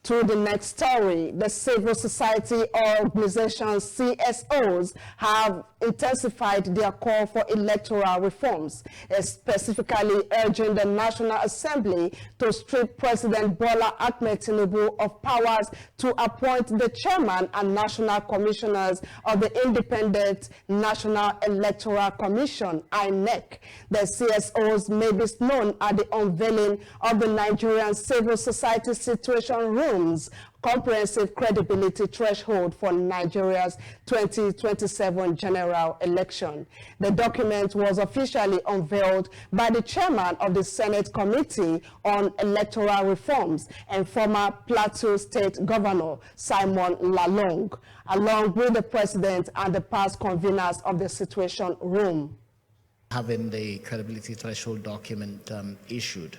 To the next story, the civil society organizations CSOs have intensified their call for electoral reforms, specifically urging the National Assembly to strip President Bola Ahmed Tinubu of powers to appoint the chairman and national commissioners of the Independent National Electoral Commission, INEC. The CSOs may be known at the unveiling of the Nigerian Civil Society Situation Room's comprehensive credibility threshold for Nigeria's 2027 general election. The document was officially unveiled by the chairman of the Senate Committee on Electoral Reforms and former Plateau State Governor Simon Lalong, along with the president and the past conveners of the Situation Room. Having the credibility threshold document issued.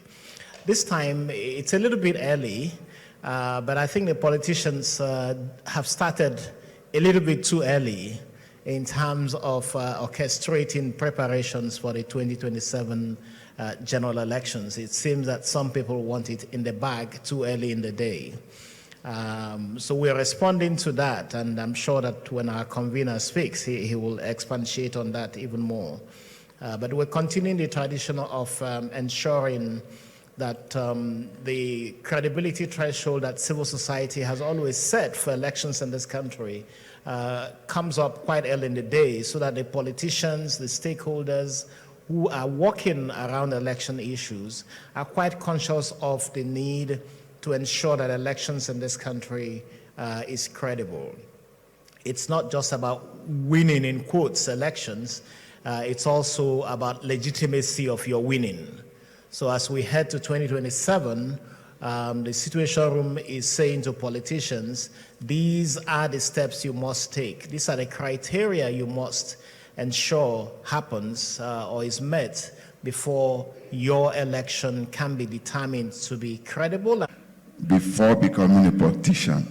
This time, it's a little bit early, but I think the politicians have started a little bit too early in terms of orchestrating preparations for the 2027 general elections. It seems that some people want it in the bag too early in the day. So we're responding to that, and I'm sure that when our convener speaks, he will expatiate on that even more. But we're continuing the tradition of ensuring that the credibility threshold that civil society has always set for elections in this country comes up quite early in the day, so that the politicians, the stakeholders who are working around election issues are quite conscious of the need to ensure that elections in this country is credible. It's not just about winning, in quotes, elections. It's also about legitimacy of your winning. So as we head to 2027, the Situation Room is saying to politicians, these are the steps you must take. These are the criteria you must ensure happens or is met before your election can be determined to be credible. Before becoming a politician,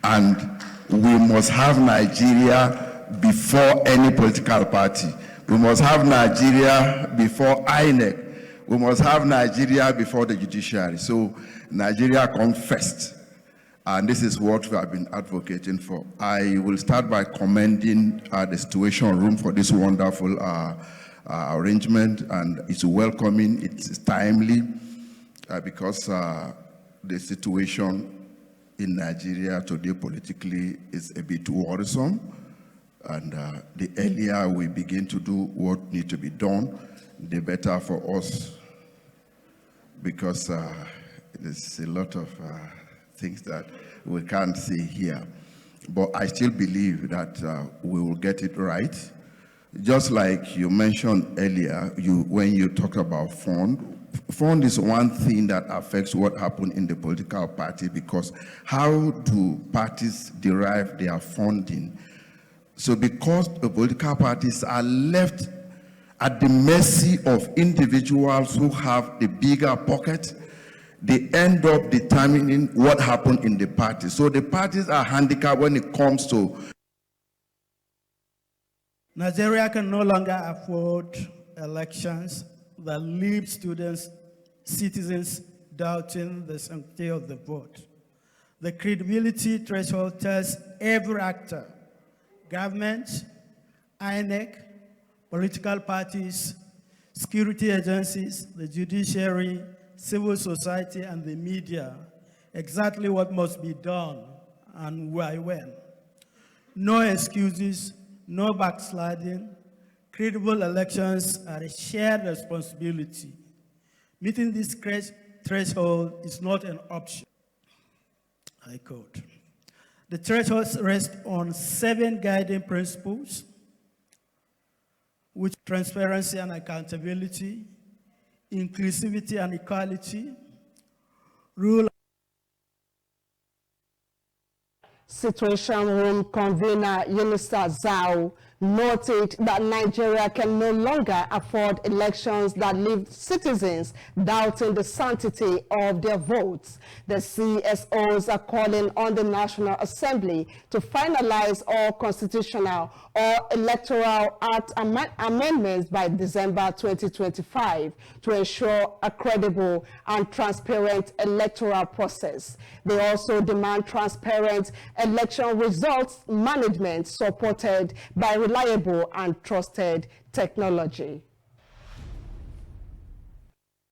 and we must have Nigeria before any political party. We must have Nigeria before INEC. We must have Nigeria before the judiciary. So Nigeria comes first. And this is what we have been advocating for. I will start by commending the Situation Room for this wonderful arrangement, and it's welcoming, it's timely, because the situation in Nigeria today politically is a bit worrisome. And the earlier we begin to do what needs to be done, the better for us, because there's a lot of things that we can't see here. But I still believe that we will get it right. Just like you mentioned earlier, when you talk about fund is one thing that affects what happened in the political party, because how do parties derive their funding? So because the political parties are left at the mercy of individuals who have the bigger pocket, they end up determining what happened in the party. So the parties are handicapped when it comes to... Nigeria can no longer afford elections that leave citizens doubting the sanctity of the vote. The credibility threshold tells every actor, government, INEC, political parties, security agencies, the judiciary, civil society, and the media exactly what must be done and why when. No excuses, no backsliding. Credible elections are a shared responsibility. Meeting this threshold is not an option. I quote. The thresholds rest on 7 guiding principles, which are transparency and accountability, inclusivity and equality, rule. Situation Room convener Yunusa Zhao noted that Nigeria can no longer afford elections that leave citizens doubting the sanctity of their votes. The CSOs are calling on the National Assembly to finalize all constitutional or electoral act amendments by December 2025 to ensure a credible and transparent electoral process. They also demand transparent election results management supported by reliable and trusted technology.